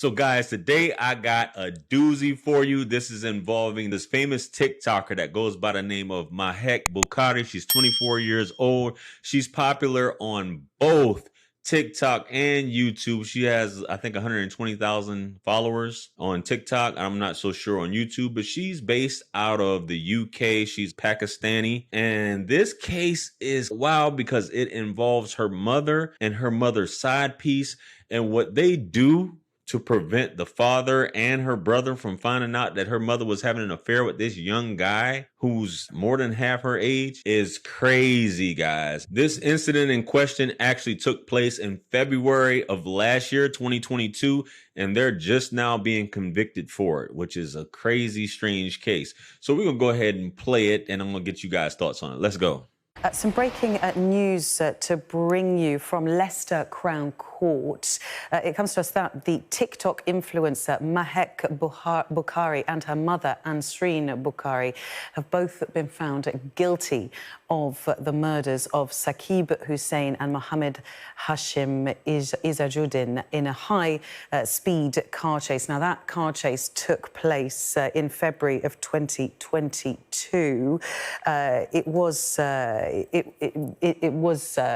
So guys, today I got a doozy for you. This is involving this famous TikToker that goes by the name of Mahek Bukhari. She's 24 years old. She's popular on both TikTok and YouTube. She has, I think, 120,000 followers on TikTok. I'm not so sure on YouTube, but she's based out of the UK. She's Pakistani. And this case is wild because it involves her mother and her mother's side piece and what they do to prevent the father and her brother from finding out that her mother was having an affair with this young guy who's more than half her age is crazy, guys. This incident in question actually took place in February of last year, 2022, and they're just now being convicted for it, which is a crazy, strange case. So we're gonna go ahead and play it, and I'm gonna get you guys' thoughts on it. Let's go. Some breaking news to bring you from Leicester Crown Court. It comes to us that the TikTok influencer Mahek Bukhari and her mother, Ansreen Bukhari, have both been found guilty of the murders of Saqib Hussain and Mohammed Hashim Izzajuddin in a high-speed car chase. Now, that car chase took place in February of 2022.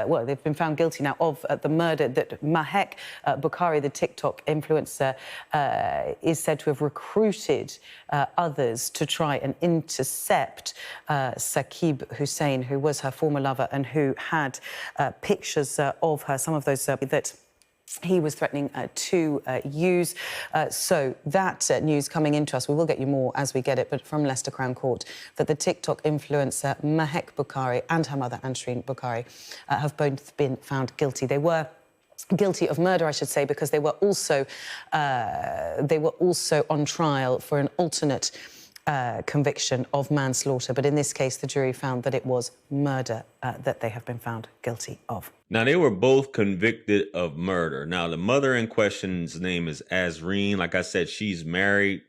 Well, they've been found guilty now of the murder that Mahek Bukhari, the TikTok influencer, is said to have recruited others to try and intercept Saqib Hussain, who was her former lover and who had pictures of her, some of those that he was threatening to use. So that news coming into us, we will get you more as we get it, but from Leicester Crown Court, that the TikTok influencer Mahek Bukhari and her mother, Ansreen Bukhari, have both been found guilty. They were guilty of murder, I should say, because they were also on trial for an alternate conviction of manslaughter. But in this case, the jury found that it was murder that they have been found guilty of. Now, they were both convicted of murder. Now, the mother in question's name is Azreen. Like I said, she's married,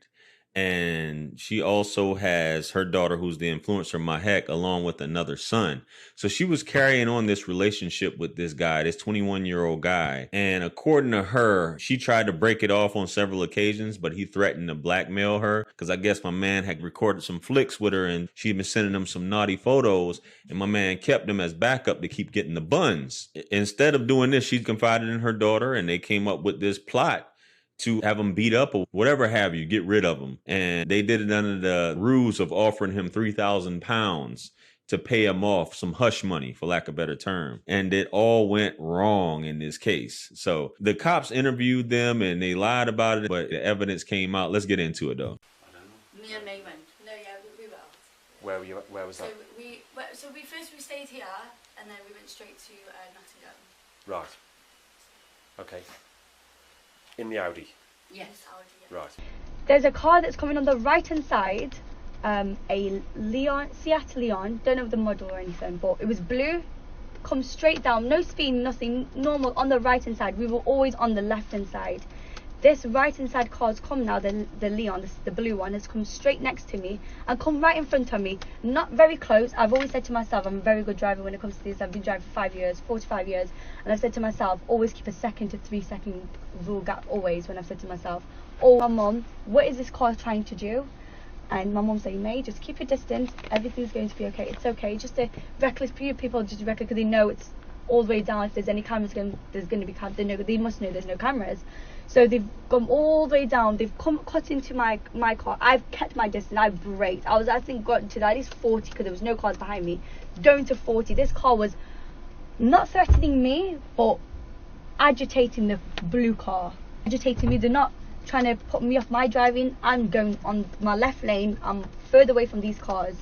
and she also has her daughter, who's the influencer Mahek, along with another son. So she was carrying on this relationship with this guy, this 21-year-old guy. And according to her, she tried to break it off on several occasions, but he threatened to blackmail her because I guess my man had recorded some flicks with her and she'd been sending him some naughty photos, and my man kept them as backup to keep getting the buns. Instead of doing this, she confided in her daughter, and they came up with this plot to have him beat up or whatever have you, get rid of him. And they did it under the ruse of offering him £3,000 to pay him off some hush money, for lack of a better term. And it all went wrong in this case. So the cops interviewed them and they lied about it, but the evidence came out. Let's get into it though. Me and May went. No, yeah, we were. Where were you? Where was that? So we stayed here and then we went straight to Nottingham. Right. Okay. In the Audi? Yes, Audi, yeah. Right. There's a car that's coming on the right-hand side, a Seat Leon, don't know the model or anything, but it was blue, comes straight down, no speed, nothing, normal, on the right-hand side. We were always on the left-hand side. This right-hand side car's come now, the Leon, the blue one, has come straight next to me and come right in front of me, not very close. I've always said to myself, I'm a very good driver when it comes to this. I've been driving for 5 years, 45 years, and I've said to myself, always keep a 2 to 3 second rule gap, always, when I've said to myself, oh, my mum, what is this car trying to do? And my mum saying, May, just keep your distance, everything's going to be okay, it's okay. Just a reckless, people just reckless because they know it's all the way down. If there's any cameras, there's going to be cameras. They must know there's no cameras. So they've gone all the way down. They've cut into my car. I've kept my distance. I've braked. I think got to at least 40 because there was no cars behind me. Going to 40. This car was not threatening me, but agitating the blue car. Agitating me. They're not trying to put me off my driving. I'm going on my left lane. I'm further away from these cars.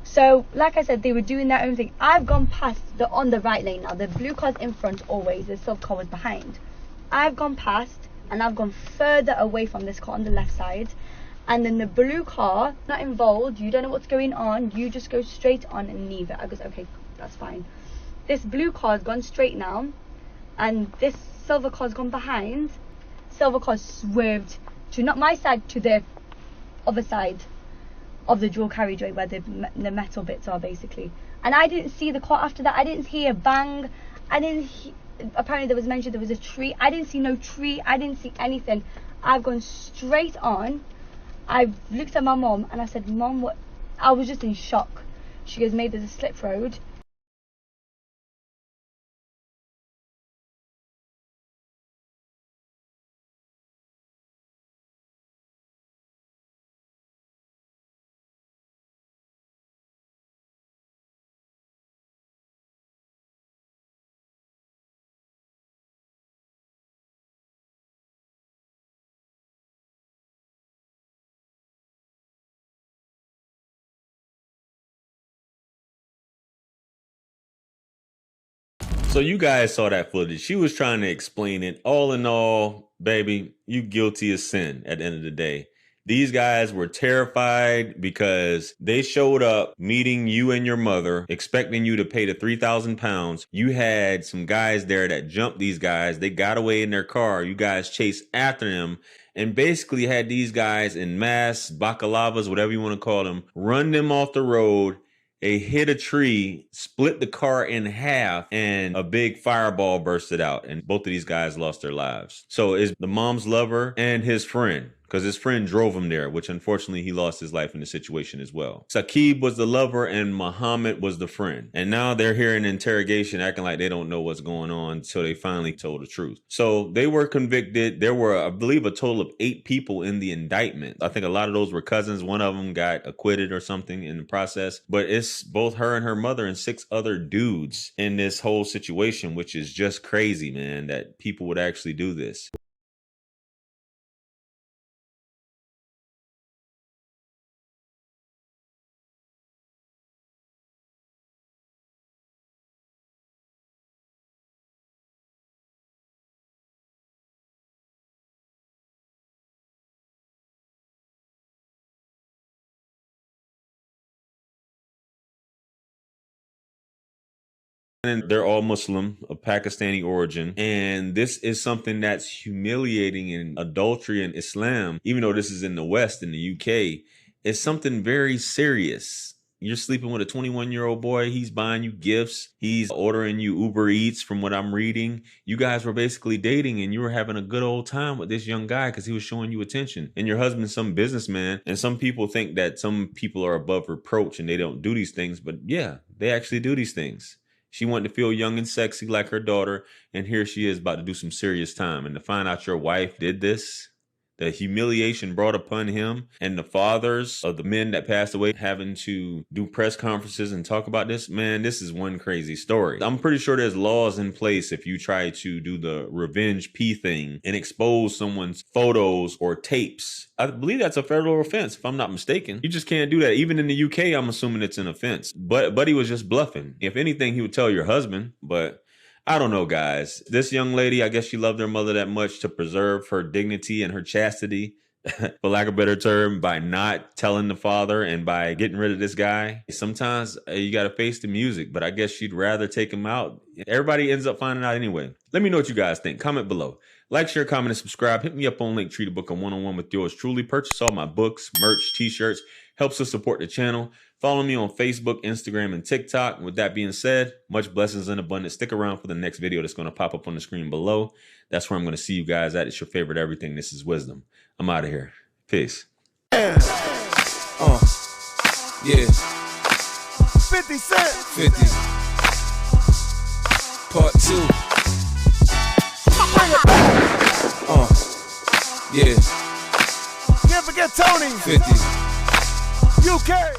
So, like I said, they were doing their own thing. I've gone past on the right lane now. The blue car's in front always. The silver car was behind. I've gone past and I've gone further away from this car on the left side, and then the blue car, not involved, you don't know what's going on, you just go straight on and leave it. I goes, okay, that's fine. This blue car's gone straight now, and this silver car's gone behind. Silver car swerved to not my side, to the other side of the dual carriageway where the metal bits are basically. And I didn't see the car after that. I didn't hear a bang. I didn't apparently there was mention there was a tree. I didn't see no tree. I didn't see anything. I've gone straight on. I looked at my mum and I said, Mum, what? I was just in shock. She goes, maybe there's a slip road. So you guys saw that footage. She was trying to explain it. All in all, baby, you guilty as sin at the end of the day. These guys were terrified because they showed up meeting you and your mother, expecting you to pay the 3,000 pounds. You had some guys there that jumped these guys. They got away in their car. You guys chased after them and basically had these guys in mass bakalavas, whatever you want to call them, run them off the road. They hit a tree, split the car in half, and a big fireball bursted out. And both of these guys lost their lives. So it's the mom's lover and his friend, because his friend drove him there, which unfortunately he lost his life in the situation as well. Saqib was the lover and Muhammad was the friend. And now they're here in interrogation acting like they don't know what's going on until they finally told the truth. So they were convicted. There were, I believe, a total of 8 people in the indictment. I think a lot of those were cousins. One of them got acquitted or something in the process. But it's both her and her mother and 6 other dudes in this whole situation, which is just crazy, man, that people would actually do this. And they're all Muslim of Pakistani origin. And this is something that's humiliating in adultery in Islam, even though this is in the West, in the UK, it's something very serious. You're sleeping with a 21-year-old boy. He's buying you gifts. He's ordering you Uber Eats from what I'm reading. You guys were basically dating and you were having a good old time with this young guy because he was showing you attention. And your husband's some businessman. And some people think that some people are above reproach and they don't do these things. But yeah, they actually do these things. She wanted to feel young and sexy like her daughter, and here she is about to do some serious time. And to find out your wife did this, the humiliation brought upon him, and the fathers of the men that passed away having to do press conferences and talk about this, man, this is one crazy story. I'm pretty sure there's laws in place if you try to do the revenge P thing and expose someone's photos or tapes. I believe that's a federal offense, if I'm not mistaken. You just can't do that. Even in the UK, I'm assuming it's an offense. But he was just bluffing. If anything, he would tell your husband, but I don't know, guys. This young lady, I guess she loved her mother that much to preserve her dignity and her chastity, for lack of a better term, by not telling the father and by getting rid of this guy. Sometimes you got to face the music, but I guess she'd rather take him out. Everybody ends up finding out anyway. Let me know what you guys think. Comment below. Like, share, comment, and subscribe. Hit me up on Linktree to book a one-on-one with yours truly. Purchase all my books, merch, t-shirts. Helps us support the channel. Follow me on Facebook, Instagram, and TikTok. With that being said, much blessings and abundance. Stick around for the next video that's going to pop up on the screen below. That's where I'm going to see you guys at. It's your favorite everything. This is Wisdom. I'm out of here. Peace. Yeah. 50 Cent. 50. Part 2. Bring it back. Yeah. Can't forget Tony. 50. UK.